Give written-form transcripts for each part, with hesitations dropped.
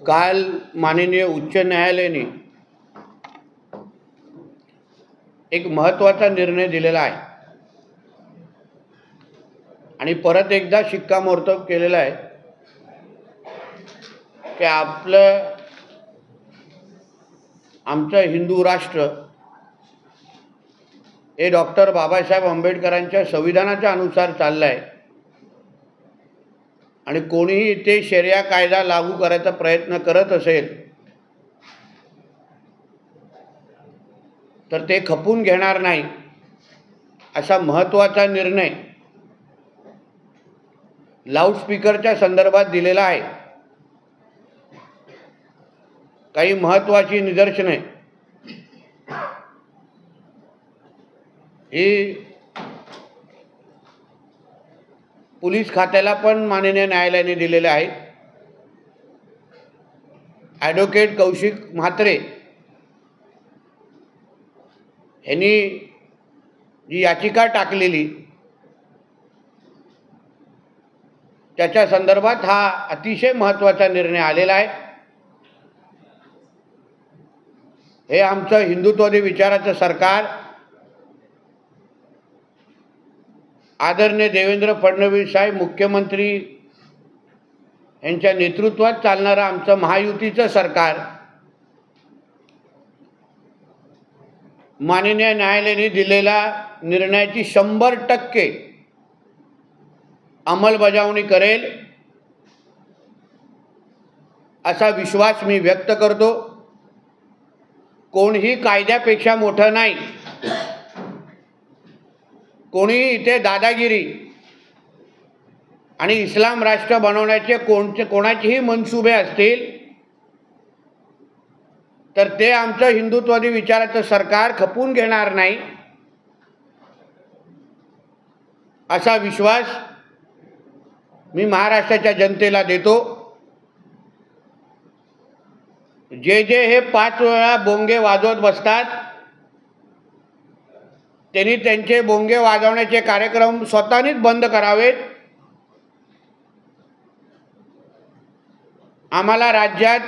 काल माननीय उच्च न्यायालयाने एक महत्त्वाचा निर्णय दिलेला आहे आणि परत एकदा शिक्कामोर्तब केलेला आहे की आमचं हिंदू राष्ट्र हे डॉक्टर बाबासाहेब आंबेडकरांच्या संविधानाच्या अनुसार चाललं आहे आणि कोणीही इथे शरिया कायदा लागू करायचा प्रयत्न करत असेल तर ते खपून घेणार नाही असा महत्त्वाचा निर्णय लाऊडस्पीकरच्या संदर्भात दिलेला आहे। काही महत्त्वाची निदर्शने ही पोलीस खात्याला पण माननीय न्यायालयाने दिलेले आहेत। ॲडव्होकेट कौशिक म्हात्रे यांनी जी याचिका टाकलेली त्याच्या संदर्भात हा अतिशय महत्त्वाचा निर्णय आलेला आहे। हे आमचं हिंदुत्ववादी विचाराचं सरकार आदरणीय देवेंद्र फडणवीस साहेब मुख्यमंत्री यांच्या नेतृत्वात चालणारं आमचं महायुतीचं सरकार माननीय न्यायालयाने दिलेल्या निर्णयाची 100% अंमलबजावणी करेल असा विश्वास मी व्यक्त करतो। कोणीही कायद्यापेक्षा मोठं नाही। कोणीही इथे दादागिरी आणि इस्लाम राष्ट्र बनवण्याचे कोणाचेही मनसुबे असतील तर ते आमचं हिंदुत्ववादी विचाराचं सरकार खपून घेणार नाही असा विश्वास मी महाराष्ट्राच्या जनतेला देतो। जे हे 5 वेळा बोंगे वाजवत बसतात त्यांनी त्यांचे बोंगे वाजवण्याचे कार्यक्रम स्वतःनीच बंद करावेत। आम्हाला राज्यात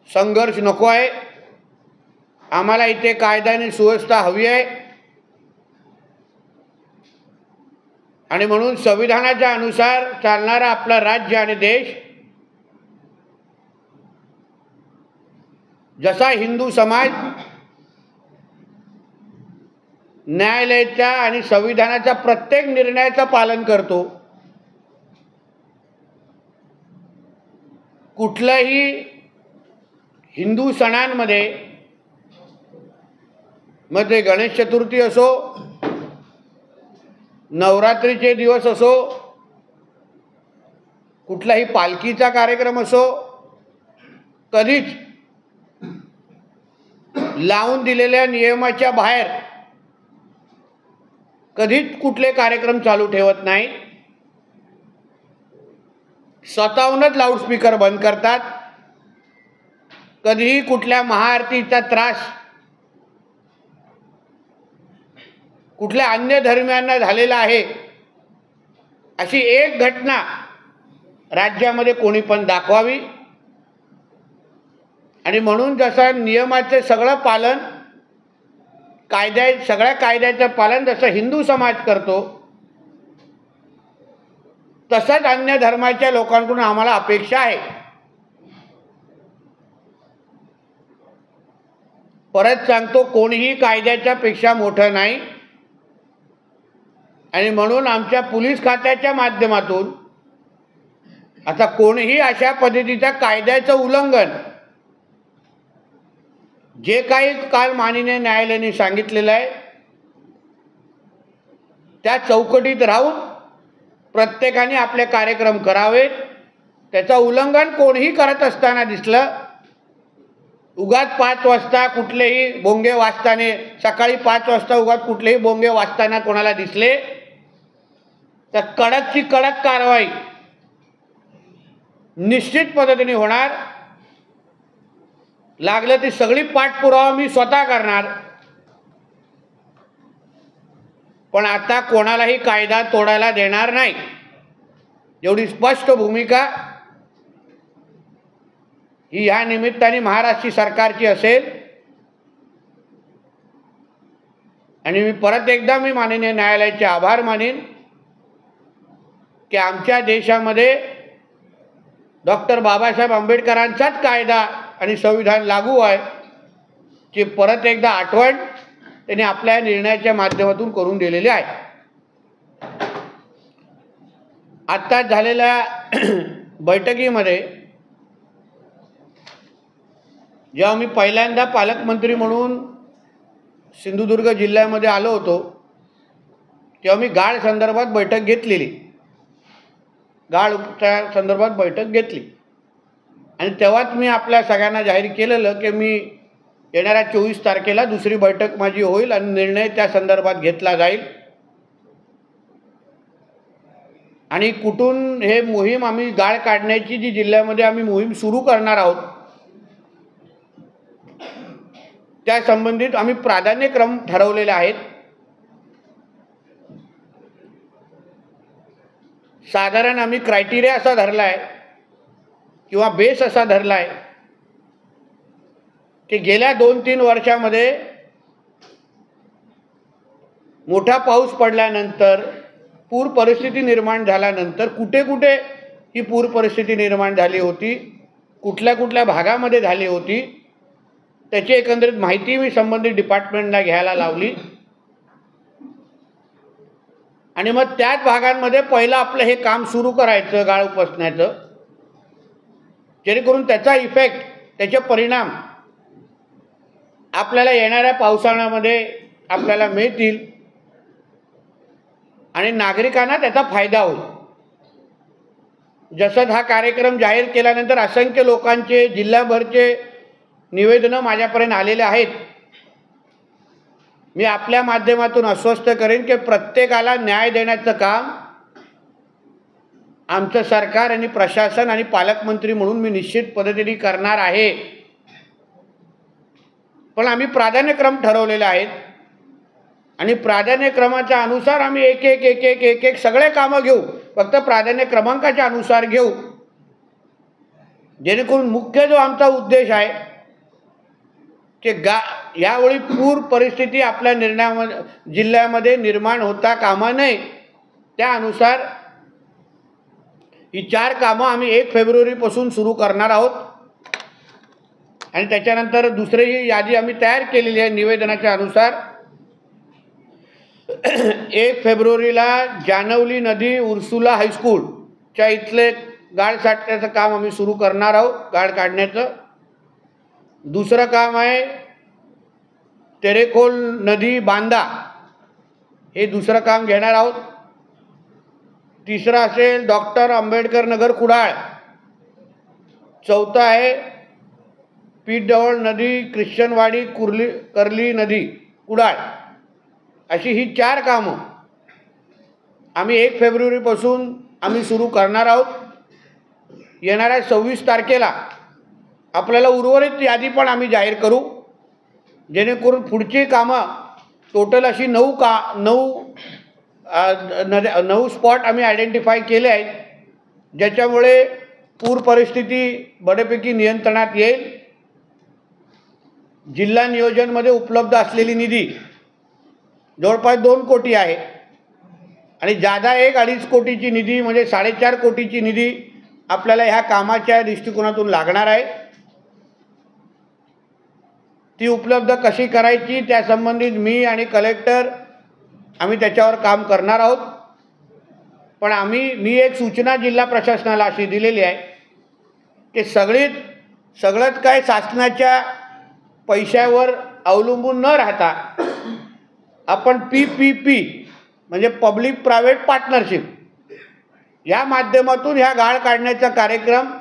संघर्ष नको आहे। आम्हाला इथे कायदा आणि सुव्यवस्था हवी आहे आणि म्हणून संविधानाच्या अनुसार चालणारा आपला राज्य आणि देश जसा हिंदू समाज न्यायालयाच्या आणि संविधानाच्या प्रत्येक निर्णयाचं पालन करतो, कुठल्याही हिंदू सणांमध्ये मग ते गणेश चतुर्थी असो, नवरात्रीचे दिवस असो, कुठलाही पालखीचा कार्यक्रम असो, कधीच लावून दिलेल्या नियमाच्या बाहेर कधीच कुठले कार्यक्रम चालू ठेवत नाही। स्वतःहूनच लाऊडस्पीकर बंद करतात। कधीही कुठल्या महाआरतीचा त्रास कुठल्या अन्य धर्मियांना झालेला आहे अशी एक घटना राज्यामध्ये कोणी पण दाखवावी आणि म्हणून जसं नियमाचे सगळं पालन सगळ्या कायद्याचं पालन जसं हिंदू समाज करतो तसंच अन्य धर्माच्या लोकांकडून आम्हाला अपेक्षा आहे। परत सांगतो, कोणीही कायद्याच्या पेक्षा मोठं नाही आणि म्हणून आमच्या पोलीस खात्याच्या माध्यमातून आता कोणीही अशा पद्धतीच्या कायद्याचं उल्लंघन जे काही काल माननीय न्यायालयाने सांगितलेलं आहे त्या चौकटीत राहून प्रत्येकाने आपले कार्यक्रम करावेत। त्याचं उल्लंघन कोणीही करत असताना दिसलं, उगाच 5 वाजता कुठलेही बोंगे वाजताना, सकाळी 5 वाजता उगाच कुठलेही बोंगे वाजताना कोणाला दिसले तर कडकची कडक कारवाई निश्चित पद्धतीने होणार। लागलं ती सगळी पाठपुरावा मी स्वतः करणार, पण आता कोणालाही कायदा तोडायला देणार नाही एवढी स्पष्ट भूमिका ही ह्या निमित्ताने महाराष्ट्र सरकारची असेल आणि मी परत एकदा माननीय न्यायालयाचे आभार मानेन की आमच्या देशामध्ये डॉक्टर बाबासाहेब आंबेडकरांचाच कायदा आणि संविधान लागू आहे की परत एकदा आठवण त्यांनी आपल्या निर्णयाच्या माध्यमातून करून दिलेली आहे. आत्ताच झालेल्या बैठकीमध्ये जेव्हा मी पहिल्यांदा पालकमंत्री म्हणून सिंधुदुर्ग जिल्ह्यामध्ये आलो होतो तेव्हा मी गाळ संदर्भात बैठक घेतलेली, गाळ उपचार संदर्भात बैठक घेतली आणि तेव्हाच मी आपल्या सगळ्यांना जाहीर केलेलं की मी येणाऱ्या 24 तारखेला दुसरी बैठक माझी होईल आणि निर्णय त्या संदर्भात घेतला जाईल आणि कुठून हे मोहीम आम्ही गाळ काढण्याची जी जिल्ह्यामध्ये आम्ही मोहीम सुरू करणार आहोत त्या संबंधित आम्ही प्राधान्यक्रम ठरवलेले आहेत. साधारण आम्ही क्रायटेरिया असा धरला आहे किंवा बेस असा धरला आहे की गेल्या 2-3 वर्षामध्ये मोठा पाऊस पडल्यानंतर पूर परिस्थिती निर्माण झाल्यानंतर कुठे कुठे ही पूर परिस्थिती निर्माण झाली होती, कुठल्या कुठल्या भागामध्ये झाली होती, त्याची एकंदरीत माहिती मी संबंधित डिपार्टमेंटला घ्यायला लावली आणि मग त्याच भागांमध्ये पहिलं आपलं हे काम सुरू करायचं गाळ उपसण्याचं, जेणेकरून त्याचा इफेक्ट, त्याचे परिणाम आपल्याला येणाऱ्या पावसाळ्यामध्ये आपल्याला मिळतील आणि नागरिकांना त्याचा फायदा होईल. जसं हा कार्यक्रम जाहीर केल्यानंतर असंख्य लोकांचे जिल्हाभरचे निवेदनं माझ्यापर्यंत आलेले आहेत. मी आपल्या माध्यमातून आश्वस्त करेन की प्रत्येकाला न्याय देण्याचं काम आमचं सरकार आणि प्रशासन आणि पालकमंत्री म्हणून मी निश्चित पद्धतीने करणार आहे. पण आम्ही प्राधान्यक्रम ठरवलेले आहेत आणि प्राधान्यक्रमाच्या अनुसार आम्ही एक एक सगळे कामं घेऊ, फक्त प्राधान्य क्रमांकाच्या अनुसार घेऊ, जेणेकरून मुख्य जो आमचा उद्देश आहे की यावेळी पूर परिस्थिती आपल्या जिल्ह्यामध्ये निर्माण होता कामा नये, त्या अनुसार ही 4 कामं आम्ही 1 फेब्रुवारीपासून सुरू करणार आहोत आणि त्याच्यानंतर दुसरी यादी आम्ही तयार केलेली आहे निवेदनाच्या अनुसार. 1 फेब्रुवारीला जानवली नदी उर्सुला हायस्कूलच्या इथले गाळ साठण्याचं काम आम्ही सुरू करणार आहोत, गाळ काढण्याचं. दुसरं काम आहे तेरेखोल नदी बांधा, हे दुसरं काम घेणार आहोत. तिसरं असेल डॉक्टर आंबेडकर नगर कुडाळ. चौथं आहे पीठजवळ नदी ख्रिश्चनवाडी कर्ली नदी कुडाळ. अशी ही 4 कामं आम्ही 1 फेब्रुवारीपासून आम्ही सुरू करणार आहोत. येणाऱ्या 26 तारखेला आपल्याला उर्वरित यादी पण आम्ही जाहीर करू, जेणेकरून पुढची कामं टोटल अशी 9 स्पॉट आम्ही आयडेंटिफाय केले आहेत, ज्याच्यामुळे पूर परिस्थिती बऱ्यापैकी नियंत्रणात येईल. जिल्हा नियोजनमध्ये उपलब्ध असलेली निधी जवळपास 2 कोटी आहे आणि जादा 1-2.5 कोटीची निधी म्हणजे 4.5 कोटीची निधी आपल्याला ह्या कामाच्या दृष्टिकोनातून लागणार आहे. ती उपलब्ध कशी करायची त्या संबंधित मी आणि कलेक्टर आम्ही त्याच्यावर काम करणार आहोत. पण मी एक सूचना जिल्हा प्रशासनाला अशी दिलेली आहे की सगळंच काय शासनाच्या पैशावर अवलंबून न राहता आपण PPP म्हणजे पब्लिक प्रायव्हेट पार्टनरशिप या माध्यमातून ह्या गाळ काढण्याचा कार्यक्रम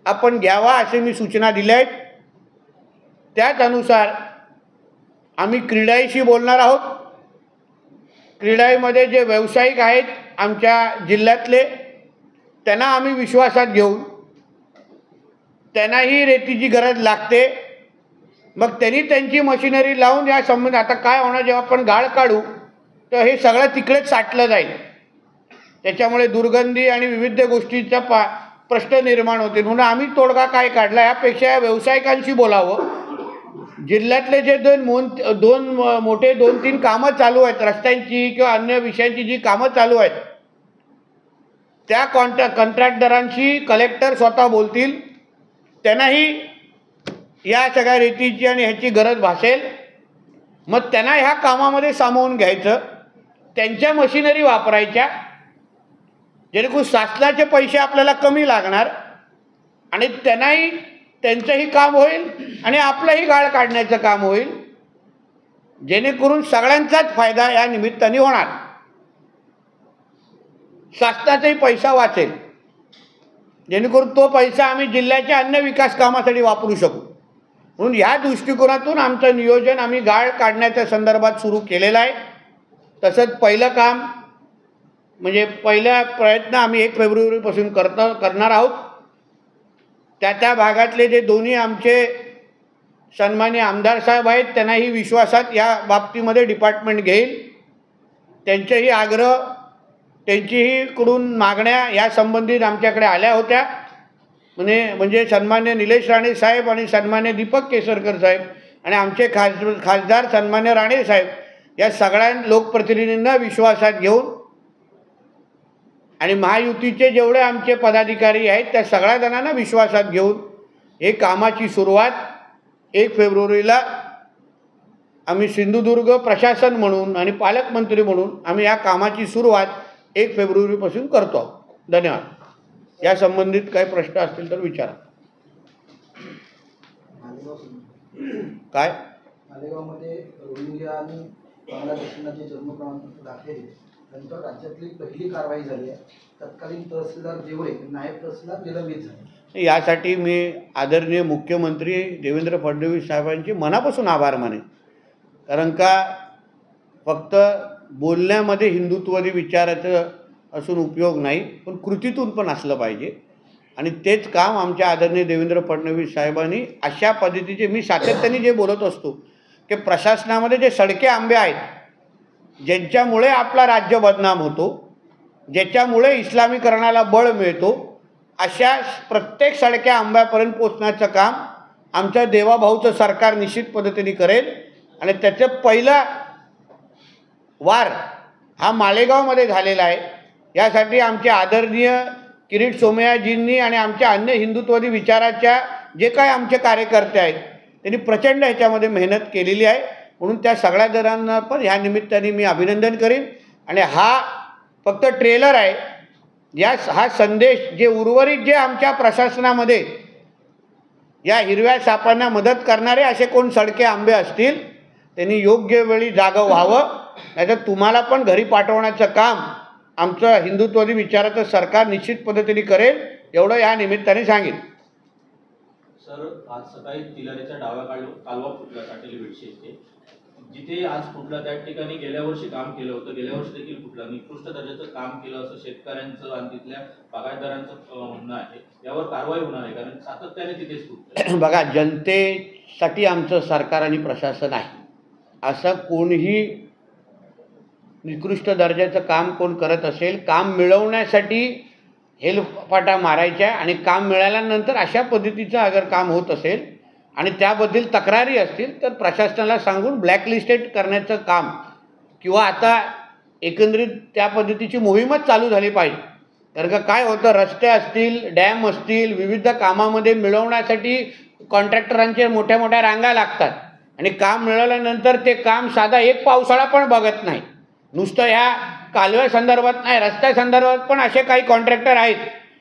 आपण घ्यावा असे मी सूचना दिल्या आहेत. त्याच अनुसार आम्ही क्रीडाईशी बोलणार आहोत. क्रीडाईमध्ये जे व्यावसायिक आहेत आमच्या जिल्ह्यातले त्यांना आम्ही विश्वासात घेऊन, त्यांनाही रेतीची गरज लागते, मग त्यांनी त्यांची मशिनरी लावून या संबंध आता काय होणार जेव्हा आपण गाळ काढू तर हे सगळं तिकडेच साठलं जाईल. त्याच्यामुळे दुर्गंधी आणि विविध गोष्टीचा प्रश्न निर्माण होतील. म्हणून आम्ही तोडगा काय काढला, यापेक्षा व्यावसायिकांशी बोलावं. जिल्ह्यातले जे दोन मोठे 2-3 कामं चालू आहेत, रस्त्यांची किंवा अन्य विषयांची जी कामं चालू आहेत, त्या कंत्राटदारांशी कलेक्टर स्वतः बोलतील. त्यांनाही या सगळ्या रीतीची आणि ह्याची गरज भासेल. मग त्यांना ह्या कामामध्ये सामावून घ्यायचं, त्यांच्या मशिनरी वापरायच्या, जेणेकरून शासनाचे पैसे आपल्याला कमी लागणार आणि त्यांनाही त्यांचंही काम होईल आणि आपलंही गाळ काढण्याचं काम होईल, जेणेकरून सगळ्यांचाच फायदा या निमित्ताने होणार. शासनाचाही पैसा वाचेल, जेणेकरून तो पैसा आम्ही जिल्ह्याच्या अन्य विकास कामासाठी वापरू शकू. म्हणून ह्या दृष्टिकोनातून आमचं नियोजन आम्ही गाळ काढण्याच्या संदर्भात सुरू केलेलं आहे. तसंच पहिलं काम म्हणजे पहिला प्रयत्न आम्ही 1 फेब्रुवारीपासून करणार आहोत. त्या भागातले जे दोन्ही आमचे सन्माननीय आमदार साहेब आहेत, त्यांनाही विश्वासात या बाबतीमध्ये डिपार्टमेंट घेईल. त्यांचेही आग्रह, त्यांचीही कडून मागण्या या संबंधित आमच्याकडे आल्या होत्या. म्हणजे सन्मान्य निलेश राणे साहेब आणि सन्मान्य दीपक केसरकर साहेब आणि आमचे खासदार सन्मान्य राणे साहेब या सगळ्या लोकप्रतिनिधींना विश्वासात घेऊन आणि महायुतीचे जेवढे आमचे पदाधिकारी आहेत त्या सगळ्या जणांना विश्वासात घेऊन हे कामाची सुरुवात 1 फेब्रुवारीला आम्ही सिंधुदुर्ग प्रशासन म्हणून आणि पालकमंत्री म्हणून आम्ही या कामाची सुरुवात 1 फेब्रुवारीपासून करतो आहोत. धन्यवाद. या संबंधित काही प्रश्न असतील तर विचारा. काय मालेगावमध्ये रोहिंग्या आणि बांगलादेशींना जे जन्म प्रमाणपत्र दाखले नंतर राज्यातली पहिली कारवाई झाली आहे. तत्कालीन तहसीलदार जेवळे नायब तहसीलदार निलंबित झाले. यासाठी मी आदरणीय मुख्यमंत्री देवेंद्र फडणवीस साहेबांचे मनापासून आभार मानेन. कारण का फक्त बोलण्यामध्ये हिंदुत्ववादी विचाराचं असून उपयोग नाही, पण कृतीतून पण असलं पाहिजे. आणि तेच काम आमच्या आदरणीय देवेंद्र फडणवीस साहेबांनी अशा पद्धतीचे, मी सातत्याने जे बोलत असतो की प्रशासनामध्ये जे सडके आंबे आहेत, ज्यांच्यामुळे आपला राज्य बदनाम होतो, ज्याच्यामुळे इस्लामीकरणाला बळ मिळतो, अशा प्रत्येक सडक्या आंब्यापर्यंत पोचण्याचं काम आमच्या देवाभाऊचं सरकार निश्चित पद्धतीने करेल. आणि त्याचं पहिला वार हा मालेगावमध्ये झालेला आहे. यासाठी आमचे आदरणीय किरीट सोमयाजींनी आणि आमच्या अन्य हिंदुत्ववादी विचाराच्या जे काय आमचे कार्यकर्ते आहेत त्यांनी प्रचंड ह्याच्यामध्ये मेहनत केलेली आहे. म्हणून त्या सगळ्या जणांना पण ह्या निमित्ताने मी अभिनंदन करीन. आणि हा फक्त ट्रेलर आहे. हा संदेश जे उर्वरित जे आमच्या प्रशासनामध्ये या हिरव्या सापांना मदत करणारे असे कोण सडके आंबे असतील त्यांनी योग्य वेळी जागं व्हावं, नाहीतर तुम्हाला पण घरी पाठवण्याचं काम आमचं हिंदुत्ववादी विचाराचं सरकार निश्चित पद्धतीने करेल, एवढं या निमित्ताने सांगेन. सर, आज सकाळी तिलारीचा डावा कालवा फुटला साटेली बेडशी येथे. जिथे आज फुटला त्या ठिकाणी गेल्या वर्षी काम केलं होतं, गेल्या वर्षी देखील फुटला. निकृष्ट दर्जाचं काम केलं असं शेतकऱ्यांचं आणि तिथल्या बागायतदारांचं म्हणणं आहे. यावर कारवाई होणार आहे, कारण सातत्याने तिथेच फुटतं. बघा, जनतेसाठी आमचं सरकार आणि प्रशासन आहे. असं कोणीही निकृष्ट दर्जाचं काम कोण करत असेल, काम मिळवण्यासाठी हेलपाटा मारायच्या आणि काम मिळाल्यानंतर अशा पद्धतीचं अगर काम होत असेल आणि त्याबद्दल तक्रारी असतील तर प्रशासनाला सांगून ब्लॅकलिस्टेड करण्याचं काम किंवा आता एकंदरीत त्या पद्धतीची मोहीमच चालू झाली पाहिजे. कारण का काय होतं, रस्ते असतील, डॅम असतील, विविध कामामध्ये मिळवण्यासाठी कॉन्ट्रॅक्टरांचे मोठ्या मोठ्या रांगा लागतात आणि काम मिळाल्यानंतर ते काम साधा एक पावसाळा पण बघत नाही. नुसतं ह्या कालव्यासंदर्भात नाही, रस्त्यासंदर्भात पण असे काही कॉन्ट्रॅक्टर आहेत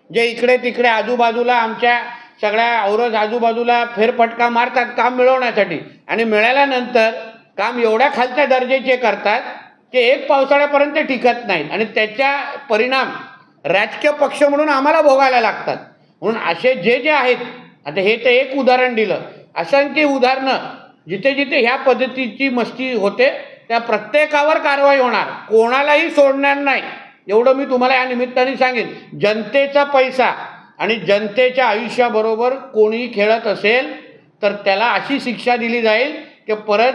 जे इकडे तिकडे आजूबाजूला आमच्या सगळ्या औरज आजूबाजूला फेरफटका मारतात काम मिळवण्यासाठी आणि मिळाल्यानंतर काम एवढ्या खालच्या दर्जाचे करतात की एक पावसाळ्यापर्यंत टिकत नाहीत आणि त्याच्या परिणाम राजकीय पक्ष म्हणून आम्हाला भोगायला लागतात. म्हणून असे जे आहेत, आता हे तर एक उदाहरण दिलं, असंख्य उदाहरणं जिथे जिथे ह्या पद्धतीची मस्ती होते त्या प्रत्येकावर कारवाई होणार, कोणालाही सोडणार नाही, एवढं मी तुम्हाला या निमित्ताने सांगेन. जनतेचा पैसा आणि जनतेच्या आयुष्याबरोबर कोणीही खेळत असेल तर त्याला अशी शिक्षा दिली जाईल की परत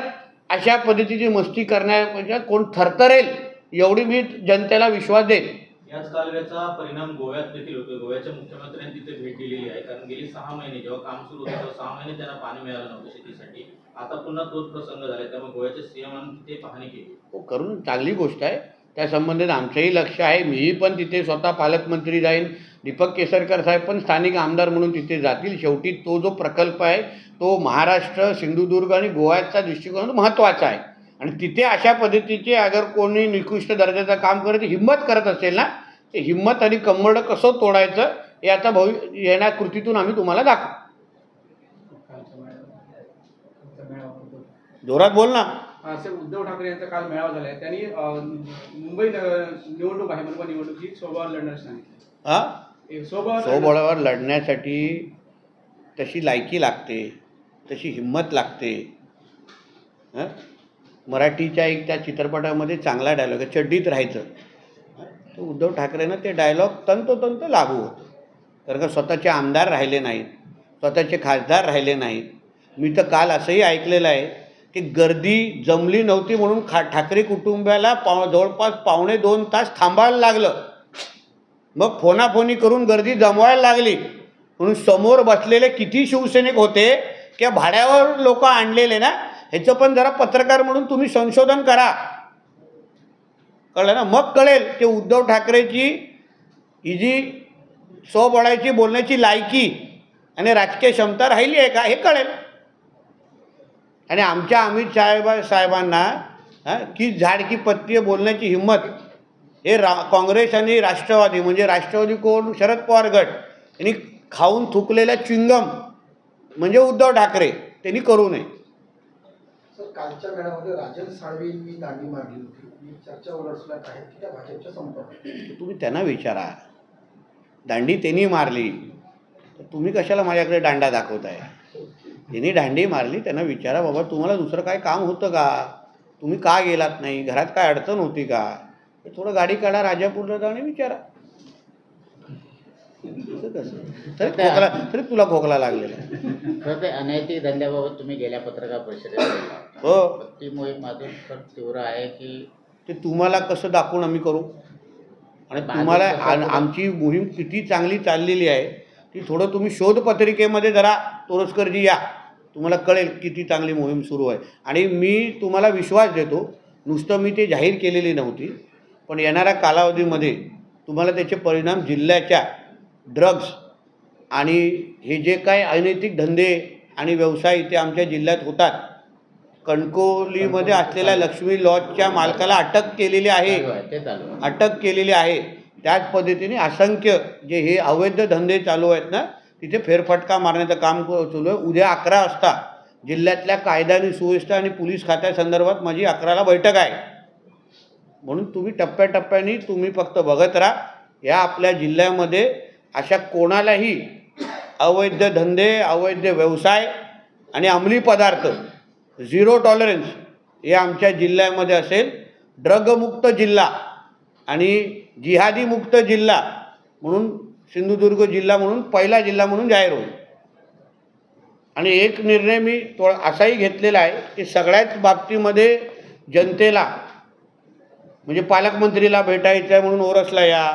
अशा पद्धतीची मस्ती करण्यापेक्षा कोण थरथरेल, एवढी मी जनतेला विश्वास देईन. याच कालव्याचा परिणाम गोव्यात देखील होतो. गोव्याच्या मुख्यमंत्र्यांनी तिथे भेट दिलेली आहे, कारण गेली 6 महिने जेव्हा काम सुरू होतं तेव्हा 6 महिने त्यांना पाणी मिळालं नव्हतं शेतीसाठी. आता पुन्हा तोच प्रसंग झालाय, त्यामुळे गोव्याच्या सीएमांनी तिथे पाहणी केली. हो, करून चांगली गोष्ट आहे. त्या संबंधित आमचंही लक्ष आहे. मीही पण तिथे स्वतः पालकमंत्री जाईन. दीपक केसरकर साहेब पण स्थानिक आमदार म्हणून तिथे जातील. शेवटी तो जो प्रकल्प आहे तो महाराष्ट्र, सिंधुदुर्ग आणि गोव्याचा दृष्टिकोन महत्त्वाचा आहे. आणि तिथे अशा पद्धतीचे अगर कोणी निकृष्ट दर्जाचं काम करत हिंमत करत असेल ना, ते हिंमत आणि कंबरडं कसं तोडायचं हे आता येण्या कृतीतून आम्ही तुम्हाला दाखवू. जोरात बोल ना. असे उद्धव ठाकरे यांचा काल मेळावा झाला आहे. त्यांनी मुंबई निवडणूक आहे, मनपा निवडणूक ही स्वबळावर लढण्यास सांगितलं. हां, स्वबळावर लढण्यासाठी तशी लायकी लागते, तशी हिंमत लागते. हं? मराठीच्या एक त्या चित्रपटामध्ये चांगला डायलॉग आहे, चड्डीत राहायचं. तर उद्धव ठाकरेंना ते डायलॉग तंतोतंत लागू होतं. कारण का स्वतःचे आमदार राहिले नाहीत, स्वतःचे खासदार राहिले नाहीत. मी तर काल असंही ऐकलेलं आहे की गर्दी जमली नव्हती म्हणून ठाकरे कुटुंबाला जवळपास 1.5-2 तास थांबायला लागलं. मग फोनाफोनी करून गर्दी जमवायला लागली म्हणून समोर बसलेले किती शिवसैनिक होते किंवा भाड्यावर लोक आणलेले ना, ह्याचं पण जरा पत्रकार म्हणून तुम्ही संशोधन करा. कळलं ना? मग कळेल की उद्धव ठाकरेची ही जी स्वबळाची बोलण्याची लायकी आणि राजकीय क्षमता राहिली आहे का हे कळेल. आणि आमच्या अमित साहेबांना की झाड की पत्ती बोलण्याची हिंमत हे काँग्रेस आणि राष्ट्रवादी म्हणजे राष्ट्रवादी कोण, शरद पवार गट यांनी खाऊन थुकलेल्या च्युइंगम म्हणजे उद्धव ठाकरे त्यांनी करू नये. सर, कालच्या मेळाव्यामध्ये राजन साळवींनी दांडी मारली होती. ही चर्चा उलटसुलट आहे की त्या भाजपच्या संपर्कात. तुम्ही त्यांना विचारा. दांडी त्यांनी मारली, तर तुम्ही कशाला माझ्याकडे दांडा दाखवताय? त्यांनी दांडी मारली, त्यांना विचारा, बाबा तुम्हाला दुसरं काय काम होतं का? तुम्ही का गेलात नाही? घरात काय अडचण होती का? थोडं गाडी काढा, राजापूरला जा आणि विचारा. तरी तुला खोकला लागलेला आहे. तर ते अनैतिक धंद्याबाबत तुम्ही गेल्या पत्रकार परिषदेत हो, ती मोहीम अजून तर तीव्र आहे की ते तुम्हाला कसं दाखवून आम्ही करू? आणि तुम्हाला आमची मोहीम किती चांगली चाललेली आहे ती थोडं तुम्ही शोधपत्रिकेमध्ये जरा तोरसकरजी या, तुम्हाला कळेल किती चांगली मोहीम सुरू आहे. आणि मी तुम्हाला विश्वास देतो, नुसतं मी ते जाहीर केलेली नव्हती, पण येणाऱ्या कालावधीमध्ये तुम्हाला त्याचे परिणाम जिल्ह्याच्या ड्रग्ज आणि हे जे काय अनैतिक धंदे आणि व्यवसाय इथे आमच्या जिल्ह्यात होतात, कणकवलीमध्ये असलेल्या लक्ष्मी लॉजच्या मालकाला अटक केलेली आहे. ते चालू आहे. अटक केलेली आहे. त्याच पद्धतीने असंख्य जे हे अवैध धंदे चालू आहेत ना, तिथे फेरफटका मारण्याचं काम चालू आहे. उद्या 11 वाजता जिल्ह्यातल्या कायदा आणि सुव्यवस्था आणि पोलीस खात्यासंदर्भात माझी 11ला बैठक आहे. म्हणून तुम्ही टप्प्याटप्प्याने तुम्ही फक्त बघत राहा. या आपल्या जिल्ह्यामध्ये अशा कोणालाही अवैध धंदे, अवैध व्यवसाय आणि अंमली पदार्थ 0 टॉलरन्स हे आमच्या जिल्ह्यामध्ये असेल. ड्रगमुक्त जिल्हा आणि जिहादीमुक्त जिल्हा म्हणून सिंधुदुर्ग जिल्हा म्हणून पहिला जिल्हा म्हणून जाहीर होईल. आणि एक निर्णय मी असाही घेतलेला आहे की सगळ्याच बाबतीमध्ये जनतेला म्हणजे पालकमंत्रीला भेटायचं आहे म्हणून ओरसला या,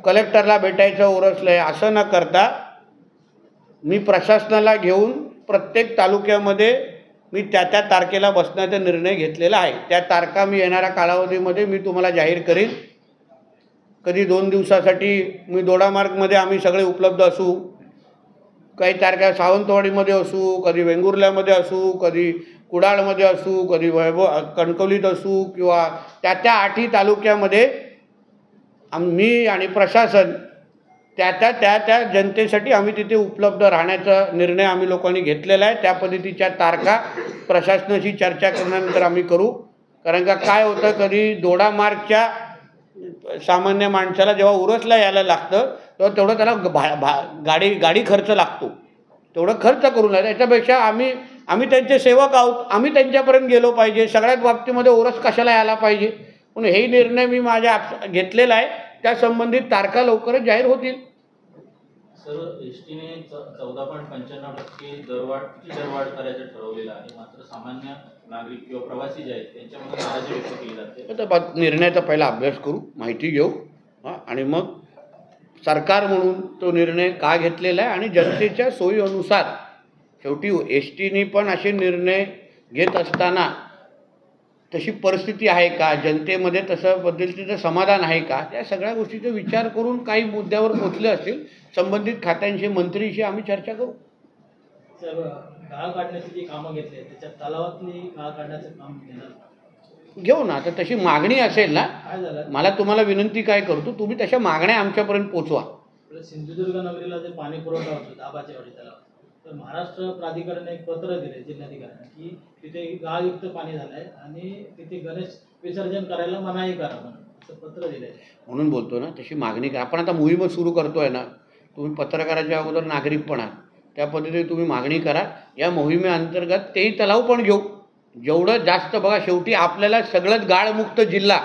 कलेक्टरला भेटायचं ओरसला या, असं न करता मी प्रशासनाला घेऊन प्रत्येक तालुक्यामध्ये मी त्या तारखेला बसण्याचा निर्णय घेतलेला आहे. त्या तारखा मी येणाऱ्या कालावधीमध्ये मी तुम्हाला जाहीर करीन. कधी 2 दिवसासाठी मी दोडामार्गमध्ये आम्ही सगळे उपलब्ध असू, काही तारखा सावंतवाडीमध्ये असू, कधी वेंगुर्ल्यामध्ये असू, कधी कुडाळमध्ये असू, कधी कणकवलीत असू किंवा त्या 8ही तालुक्यामध्ये मी आणि प्रशासन त्या जनतेसाठी आम्ही तिथे उपलब्ध राहण्याचा निर्णय आम्ही लोकांनी घेतलेला आहे. त्या पद्धतीच्या तारखा प्रशासनाशी चर्चा केल्यानंतर आम्ही करू. कारण का काय होतं, कधी दोडामार्गच्या सामान्य माणसाला जेव्हा उरसला यायला लागतं तेव्हा तेवढं त्याला गाडी खर्च लागतो, तेवढं खर्च करून लागतं. याच्यापेक्षा आम्ही त्यांचे सेवक आहोत, आम्ही त्यांच्यापर्यंत गेलो पाहिजे. सगळ्याच बाबतीमध्ये ओरस कशाला यायला पाहिजे म्हणून हेही निर्णय मी माझ्या घेतलेला आहे. त्या संबंधित तारखा लवकरच जाहीर होतील. सर, एसटीने 14.95% दरवाढ करायचं ठरवलेलं आहे, मात्र सामान्य नागरिक किंवा प्रवासी जे आहेत त्यांच्यामध्ये नाराजी व्यक्त केली जाते. आता निर्णयाचा पहिला अभ्यास करू, माहिती घेऊ. हां, आणि मग सरकार म्हणून तो निर्णय का घेतलेला आहे आणि जनतेच्या सोयीनुसार शेवटी एस टीने पण असे निर्णय घेत असताना तशी परिस्थिती आहे का, जनतेमध्ये तसं पद्धतीचं समाधान आहे का, त्या सगळ्या गोष्टीचा विचार करून काही मुद्द्यावर पोचले असतील संबंधित खात्यांशी मंत्रीशी आम्ही चर्चा करू. सर, गाळ काढण्याची जी कामं घेतली आहेत त्याच्यात तलावातली गाळ काढण्याचं काम घेणार घेऊ ना. आता तशी मागणी असेल ना, काय झालं मला तुम्हाला विनंती काय करतो, तुम्ही तशा मागण्या आमच्यापर्यंत पोचवा. आपलं सिंधुदुर्ग नगरीला जे पाणी पुरवठा होतो दाबाच्या वाडी तलाव, तर महाराष्ट्र प्राधिकरणाने एक पत्र दिले जिल्हाधिकाऱ्यांना की तिथे गाळयुक्त पाणी झालंय आणि तिथे गणेश विसर्जन करायला मनाई करा म्हणून असं पत्र दिलंय. म्हणून बोलतो ना, तशी मागणी करा. आपण आता मोहीम सुरू करतोय ना, तुम्ही पत्रकाराच्या अगोदर नागरिक पण आहात, त्या पद्धतीने तुम्ही मागणी करा. या मोहिमेअंतर्गत तेही तलाव पण घेऊ, जेवढं जास्त. बघा, शेवटी आपल्याला सगळंच गाळमुक्त जिल्हा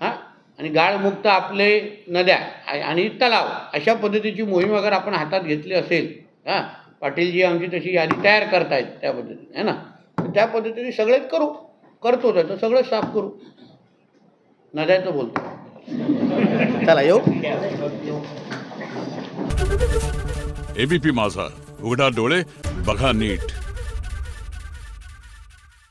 हां आणि गाळमुक्त आपले नद्या आणि तलाव अशा पद्धतीची मोहीम अगर आपण हातात घेतली असेल, हां, पाटीलजी आमची तशी यादी तयार करतायत त्या पद्धतीने, है ना, तर त्या पद्धतीने सगळेच करतोच आहे, तर सगळं साफ करू. नद्याचं बोलतो. चला येऊ. एबीपी माझा, उघडा डोळे बघा नीट.